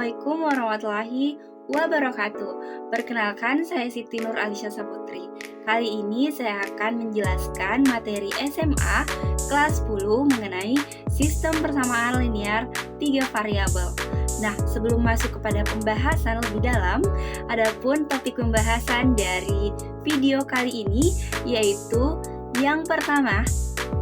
Assalamualaikum warahmatullahi wabarakatuh. Perkenalkan, saya Siti Nur Alisha Saputri. Kali ini saya akan menjelaskan materi SMA kelas 10 mengenai sistem persamaan linear 3 variabel. Nah, sebelum masuk kepada pembahasan lebih dalam, adapun topik pembahasan dari video kali ini yaitu yang pertama,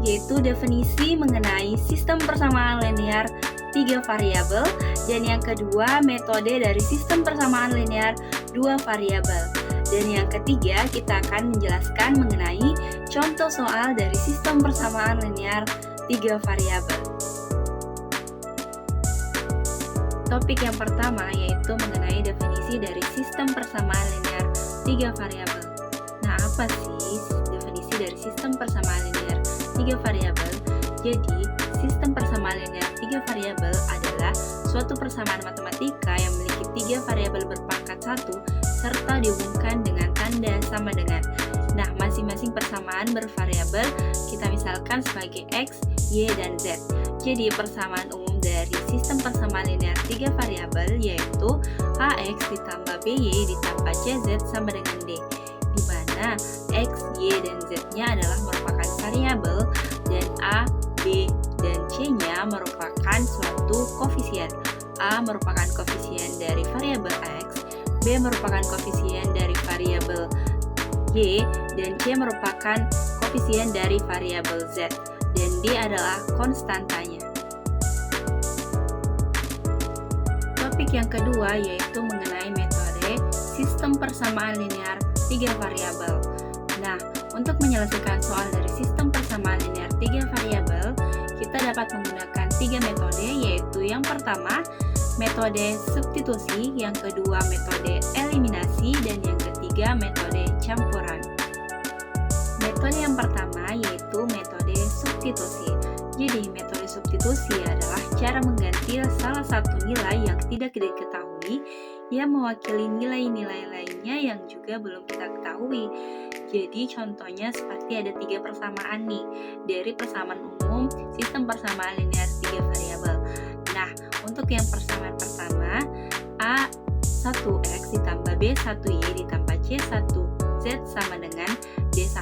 yaitu definisi mengenai sistem persamaan linear 3 variabel, dan yang kedua metode dari sistem persamaan linear 2 variabel, dan yang ketiga kita akan menjelaskan mengenai contoh soal dari sistem persamaan linear 3 variabel. Topik yang pertama yaitu mengenai definisi dari sistem persamaan linear 3 variabel. Nah, apa sih definisi dari sistem persamaan linear 3 variabel? Jadi, sistem persamaan linear 3 variabel adalah suatu persamaan matematika yang memiliki 3 variabel berpangkat 1 serta dihubungkan dengan tanda sama dengan. Nah, masing-masing persamaan bervariabel kita misalkan sebagai X, Y, dan Z. Jadi, persamaan umum dari sistem persamaan linear 3 variabel yaitu AX ditambah BY ditambah CZ sama dengan D, di mana X, Y, dan Z-nya adalah merupakan variabel dan A, B, dan C-nya merupakan suatu koefisien. A merupakan koefisien dari variabel X, B merupakan koefisien dari variabel Y, dan C merupakan koefisien dari variabel Z, dan D adalah konstantanya. Topik yang kedua yaitu mengenai metode sistem persamaan linear 3 variabel. Nah, untuk menyelesaikan soal dari sistem persamaan linear 3 variabel, kita dapat menggunakan 3 metode, yaitu yang pertama metode substitusi, yang kedua metode eliminasi, dan yang ketiga metode campuran. Metode yang pertama yaitu metode substitusi. Jadi, metode substitusi adalah cara mengganti salah satu nilai yang tidak diketahui yang mewakili nilai-nilai lainnya yang juga belum kita ketahui. Jadi contohnya seperti ada 3 persamaan nih dari persamaan umum sistem persamaan linear 3 variabel. Nah, untuk yang persamaan pertama, A1X ditambah B1Y ditambah C1Z sama dengan D1.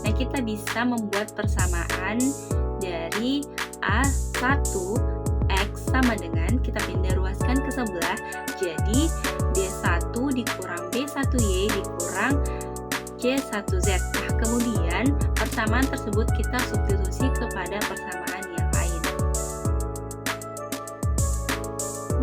Nah, kita bisa membuat persamaan dari A1X sama dengan, kita pindah ruaskan ke sebelah, jadi D1 dikurang B1Y dikurang C1Z. Nah, kemudian persamaan tersebut kita substitusi kepada persamaan yang lain.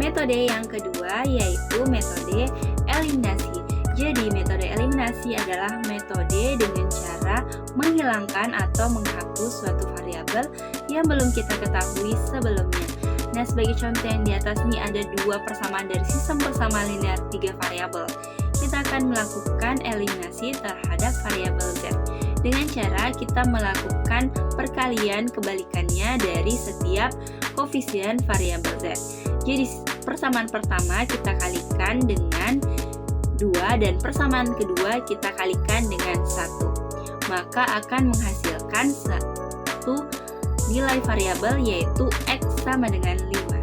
Metode yang kedua yaitu metode eliminasi. Jadi, metode eliminasi adalah metode dengan cara menghilangkan atau menghapus suatu variabel yang belum kita ketahui sebelumnya. Nah, sebagai contoh yang di atas ini ada 2 persamaan dari sistem persamaan linear 3 variabel. Kita akan melakukan eliminasi terhadap variabel Z dengan cara kita melakukan perkalian kebalikannya dari setiap koefisien variabel Z. Jadi, persamaan pertama kita kalikan dengan 2 dan persamaan kedua kita kalikan dengan 1. Maka akan menghasilkan satu nilai variabel yaitu X sama dengan 5.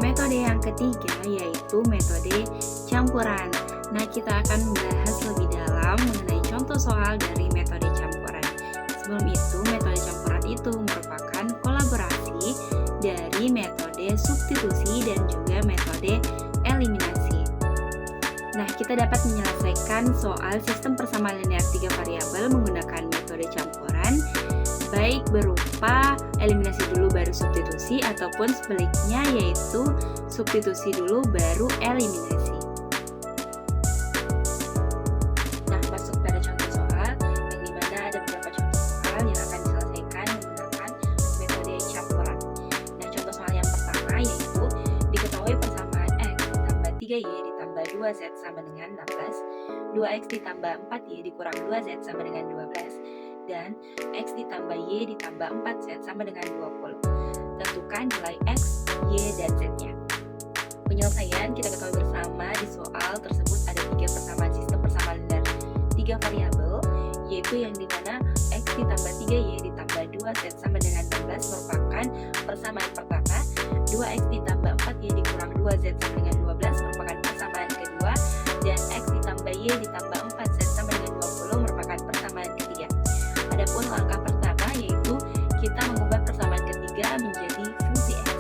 Metode yang ketiga yaitu metode campuran. Nah, kita akan membahas lebih dalam mengenai contoh soal dari metode campuran. Sebelum itu, metode campuran itu merupakan kolaborasi dari metode substitusi dan juga metode eliminasi. Nah, kita dapat menyelesaikan soal sistem persamaan linear 3 variabel menggunakan metode campuran, baik berupa eliminasi dulu baru substitusi ataupun sebaliknya yaitu substitusi dulu baru eliminasi. Nah, masuk pada contoh soal yang dimana ada beberapa contoh soal yang akan diselesaikan menggunakan metode campuran. Nah, contoh soal yang pertama yaitu diketahui persamaan X ditambah 3Y ditambah 2Z sama dengan 16, 2X ditambah 4Y dikurang 2Z sama dengan 12, dan X ditambah Y ditambah 4Z sama dengan 20. Tentukan nilai X, Y, dan Z-nya. Penyelesaian kita ketahui bersama di soal tersebut ada 3 persamaan sistem persamaan linear 3 variabel, yaitu yang dimana X ditambah 3Y ditambah 2Z sama dengan 16 merupakan persamaan pertama, 2X ditambah 4Y dikurang 2Z sama dengan 12 merupakan persamaan kedua, dan X ditambah Y ditambah 4Z sama dengan 20 merupakan persamaan ketiga. Adapun langkah pertama yaitu kita mengubah persamaan ketiga menjadi fungsi X.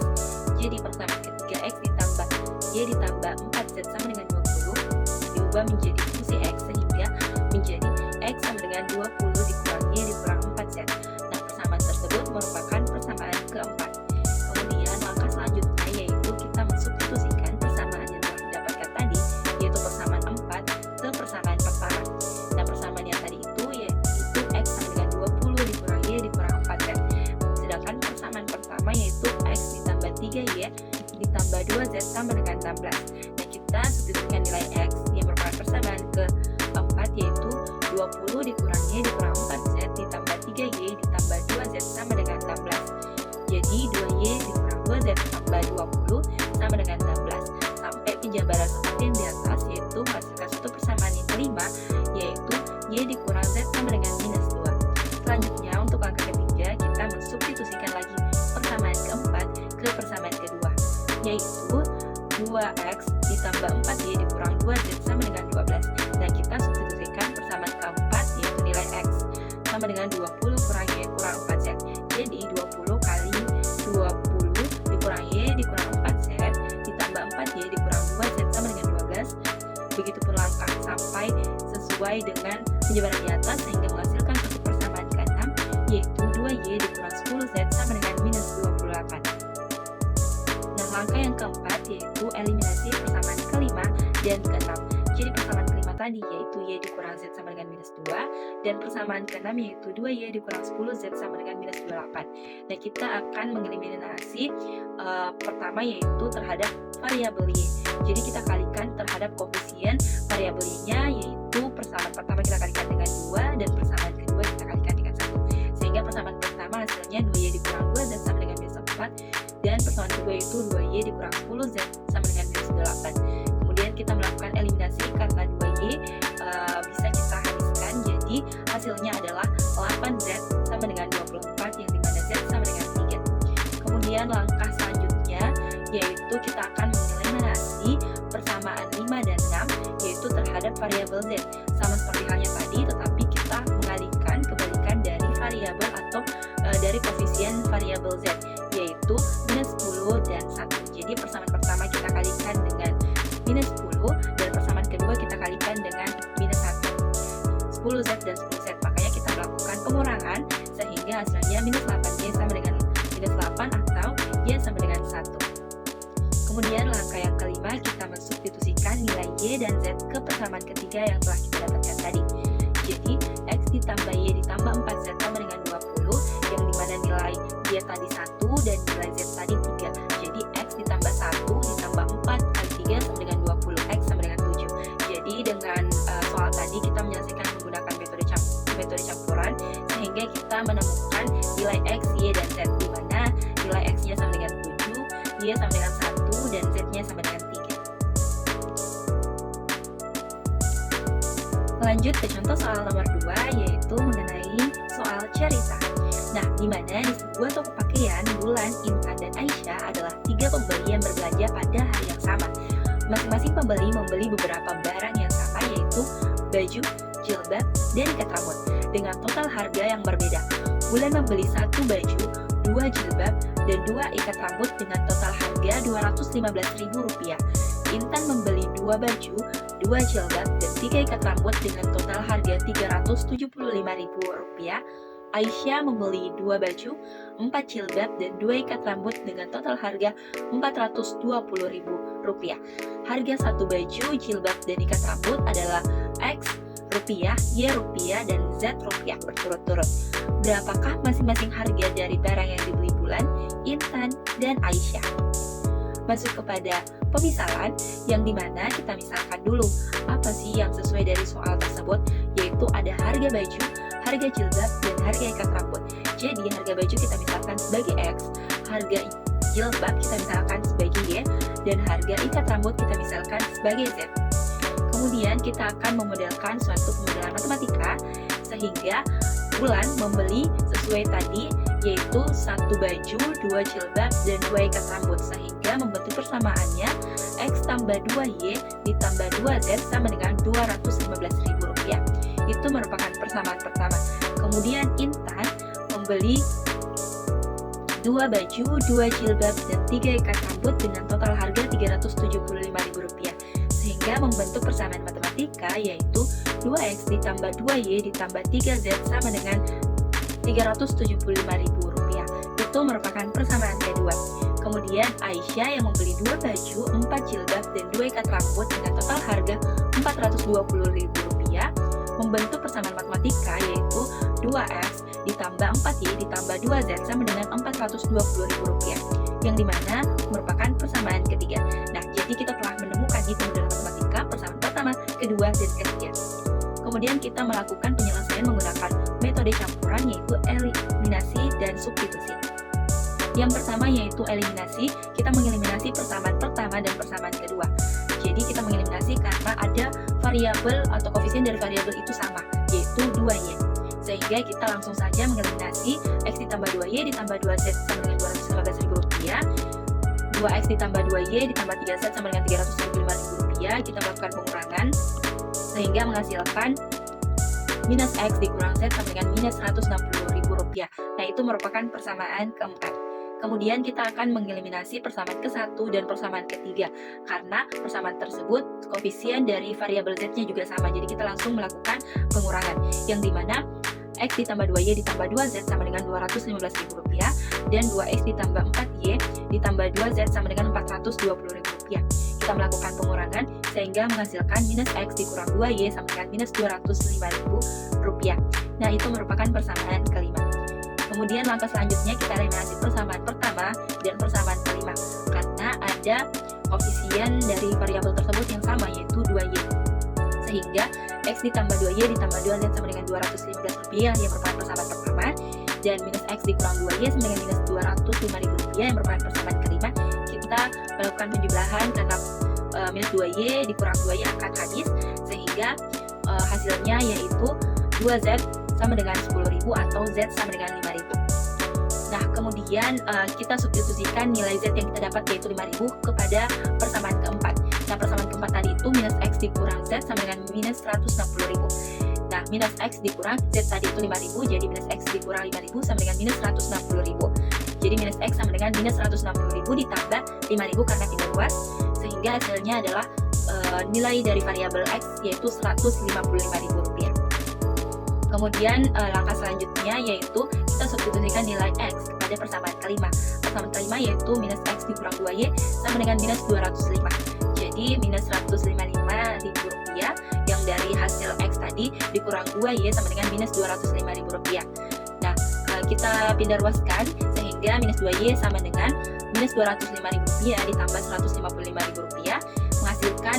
Jadi persamaan ketiga X ditambah Y ditambah 4Z sama dengan 20 diubah menjadi fungsi X sehingga menjadi X sama dengan 20 dikurang Y dikurang 4Z. Nah, persamaan tersebut merupakan persamaan keempat. Kemudian langkah selanjutnya yaitu kita mensubstitusikan persamaan yang telah didapatkan tadi, yaitu persamaan 4 ke persamaan pertama. Nah, persamaan yang tadi itu yaitu X sama dengan 20 dikurang Y dikurang 4Z. Sedangkan persamaan pertama yaitu X ditambah 3Y ditambah 2Z sama dengan 16. Nah, kita substitusikan nilai X yang merupakan persamaan keempat yaitu 20 dikurang Y dikurang 4Z ditambah 3Y ditambah 2Z sama dengan 16. Jadi 2Y dikurang 2Z tambah 20 sama dengan 16. Sampai penjabaran seperti yang di atas, yaitu menghasilkan suatu persamaan yang kelima yaitu Y dikurang Z sama dengan minus 2. Selanjutnya untuk langkah ketiga kita mensubstitusikan lagi persamaan keempat ke persamaan kedua, yaitu 2X ditambah 4Y dikurang 2Z sama dengan 12. Dan kita substitusikan persamaan keempat yaitu nilai X sama dengan 20 kurang Y kurang 4Z. Jadi 20 kali 20 dikurang Y dikurang 4Z ditambah 4Y dikurang 2Z sama dengan 12. Begitupun langkah sampai sesuai dengan penjabaran di atas sehingga menghasilkan satu persamaan ke-6 yaitu 2Y dikurang 10Z sama dengan minus 28. Nah, langkah yang keempat yaitu eliminasi persamaan kelima dan ke-6. Jadi persamaan kelima tadi yaitu Y dikurang Z sama dengan minus 2, dan persamaan ke-6 yaitu 2Y dikurang 10Z sama dengan minus 28. Nah, kita akan mengeliminasi pertama yaitu terhadap variabel Y. Jadi kita kalikan terhadap koefisien variabel Y-nya, yaitu persamaan pertama kita kalikan dengan 2 dan persamaan kedua kita kalikan dengan 1. Sehingga persamaan pertama hasilnya 2Y dikurang 2Z sama dengan minus 4, dan persamaan kedua itu 2Y dikurang 10Z sama dengan minus 8. Kemudian kita melakukan eliminasi karena 2Y bisa kita habiskan, jadi hasilnya adalah 8Z sama dengan 24 yang dimana Z sama dengan 3. Kemudian langkah selanjutnya yaitu kita akan mengeliminasi persamaan 5 dan 6 yaitu terhadap variabel Z. Sama seperti halnya tadi, tetapi kita mengalihkan kebalikan dari variabel atau dari koefisien variabel Z yaitu minus 10 dan 1. Jadi persamaan pertama kita kalikan dengan minus 10 dan persamaan kedua kita kalikan dengan minus 1. 10Z dan 10Z, makanya kita melakukan pengurangan sehingga hasilnya minus 8Y sama dengan minus 8 atau Y sama dengan 1. Kemudian langkah yang kelima kita mensubstitusikan nilai Y dan Z ke persamaan ketiga yang telah kita dapatkan tadi. Jadi X ditambah Y ditambah 4Z sama dengan 20 yang dimana nilai Y tadi 1 dan nilai Z tadi 3. Jadi X ditambah 1 ditambah 4 kali 3 sama dengan 20, X sama dengan 7. Jadi dengan soal tadi kita menyelesaikan menggunakan metode campuran sehingga kita menemukan nilai X, Y, dan Z di mana nilai X-nya sama dengan 7, Y sama dengan 1, dan Z-nya sama dengan 3. Lanjut ke contoh soal nomor 2 yaitu mengenai soal cerita. Nah, di mana di sebuah toko pakaian, Bulan, Intan, dan Aisyah adalah 3 pembeli yang berbelanja pada hari yang sama. Masing-masing pembeli membeli beberapa barang yang sama yaitu baju, jilbab, dan ikat rambut dengan total harga yang berbeda. Bulan membeli 1 baju, 2 jilbab, dan 2 ikat rambut dengan total harga Rp215.000. Intan membeli 2 baju, 2 jilbab, dan 3 ikat rambut dengan total harga Rp375.000. Aisyah membeli 2 baju, 4 jilbab, dan 2 ikat rambut dengan total harga Rp420.000. Harga 1 baju, jilbab, dan ikat rambut adalah X rupiah, Y rupiah, dan Z rupiah berturut-turut. Berapakah masing-masing harga dari barang yang dibeli Bulan, Intan, dan Aisyah? Masuk kepada pemisalan yang dimana kita misalkan dulu apa sih yang sesuai dari soal tersebut, yaitu ada harga baju, harga jilbab, dan harga ikat rambut. Jadi harga baju kita misalkan sebagai X, harga jilbab kita misalkan sebagai Y, dan harga ikat rambut kita misalkan sebagai Z. Kemudian kita akan memodelkan suatu pemodelan matematika sehingga Bulan membeli sesuai tadi yaitu 1 baju, 2 jilbab, dan 2 ikat rambut, sehingga membentuk persamaannya X tambah 2Y ditambah 2Z sama dengan Rp215.000. Itu merupakan persamaan pertama. Kemudian Intan membeli 2 baju, 2 jilbab, dan 3 ikat rambut dengan total harga Rp375.000, sehingga membentuk persamaan matematika yaitu 2X ditambah 2Y ditambah 3Z sama dengan Rp375.000. Itu merupakan persamaan kedua. Kemudian Aisyah yang membeli 2 baju, 4 jilbab, dan 2 ikat rambut dengan total harga Rp420.000, membentuk persamaan matematika yaitu 2X ditambah 4Y ditambah 2Z sama dengan Rp420.000, yang dimana merupakan persamaan ketiga. Nah, jadi kita telah menemukan hitung dalam matematika persamaan pertama, kedua, dan ketiga. Kemudian kita melakukan penyelesaian menggunakan metode campuran yaitu eliminasi dan substitusi. Yang pertama yaitu eliminasi, kita mengeliminasi persamaan pertama dan persamaan kedua. Jadi kita mengeliminasi karena ada variabel atau koefisien dari variabel itu sama, yaitu 2Y. Sehingga kita langsung saja mengeliminasi X ditambah 2Y ditambah 2Z sama dengan Rp215.000, 2X ditambah 2Y ditambah 3Z sama dengan Rp375.000. Kita melakukan pengurangan sehingga menghasilkan minus X dikurang Z sama dengan minus Rp160.000. Nah, itu merupakan persamaan keempat. Kemudian kita akan mengeliminasi persamaan ke-1 dan persamaan ketiga, karena persamaan tersebut koefisien dari variabel Z-nya juga sama. Jadi kita langsung melakukan pengurangan, yang dimana X ditambah 2Y ditambah 2Z sama dengan Rp215.000, dan 2X ditambah 4Y ditambah 2Z sama dengan Rp420.000. Kita melakukan pengurangan sehingga menghasilkan minus X dikurang 2Y sama dengan minus Rp205.000. Nah, itu merupakan persamaan kelima. Kemudian langkah selanjutnya kita eliminasi persamaan pertama dan persamaan kelima, karena ada koefisien dari variabel tersebut yang sama, yaitu 2Y. Sehingga X ditambah 2Y ditambah 2Z sama dengan Rp215.000 yang merupakan persamaan pertama, dan minus X dikurang 2Y sama dengan minus Rp205.000 yang merupakan persamaan kelima. Kita melakukan penjumlahan karena minus 2Y dikurang 2Y akan habis, sehingga hasilnya yaitu 2Z sama dengan 10.000 atau Z sama dengan 5.000. Nah, kemudian kita substitusikan nilai Z yang kita dapat yaitu 5.000 kepada persamaan keempat. Nah, persamaan keempat tadi itu minus X dikurang Z sama dengan minus 160.000. Nah, minus X dikurang Z tadi itu 5.000, jadi minus X dikurang 5.000 sama dengan minus 160.000. Jadi minus X sama dengan minus 160.000 ditambah 5.000 karena kita luas, sehingga hasilnya adalah nilai dari variabel X yaitu Rp155.000. Kemudian langkah selanjutnya yaitu kita substitusikan nilai X kepada persamaan kelima. Persamaan kelima yaitu minus X dikurang 2Y sama dengan minus 205. Jadi minus Rp155.000 yang dari hasil X tadi dikurang 2Y sama dengan minus Rp205.000. Nah, kita pindah ruaskan sehingga minus 2Y sama dengan minus Rp205.000 ditambah Rp155.000 menghasilkan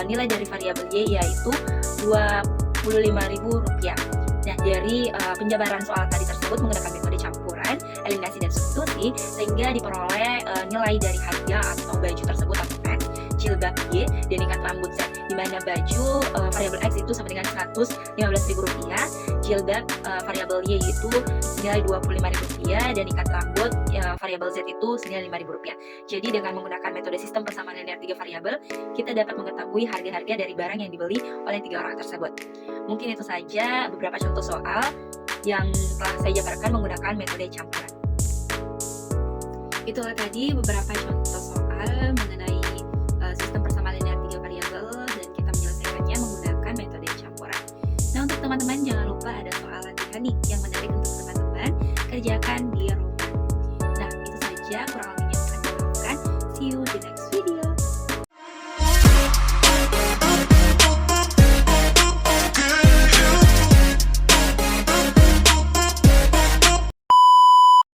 nilai dari variabel Y yaitu Rp25.000. Nah, dari penjabaran soal tadi tersebut menggunakan metode campuran, eliminasi, dan substitusi, sehingga diperoleh nilai dari harga atau baju tersebut atau X, jilbab Y, dan ikat rambut Z, di mana baju variabel X itu sama dengan Rp115.000, jilbab variabel Y itu senilai Rp25.000, dan ikat rambut variabel Z itu senilai Rp5.000. Jadi dengan menggunakan metode sistem persamaan linear 3 variabel, kita dapat mengetahui harga-harga dari barang yang dibeli oleh 3 orang tersebut. Mungkin itu saja beberapa contoh soal yang telah saya jabarkan menggunakan metode campuran. Itulah tadi beberapa contoh soal mengenai sistem persamaan linear 3 variabel, dan kita menyelesaikannya menggunakan metode campuran. Nah, untuk teman-teman jangan lupa ada soal latihan nih yang menarik untuk teman-teman kerjakan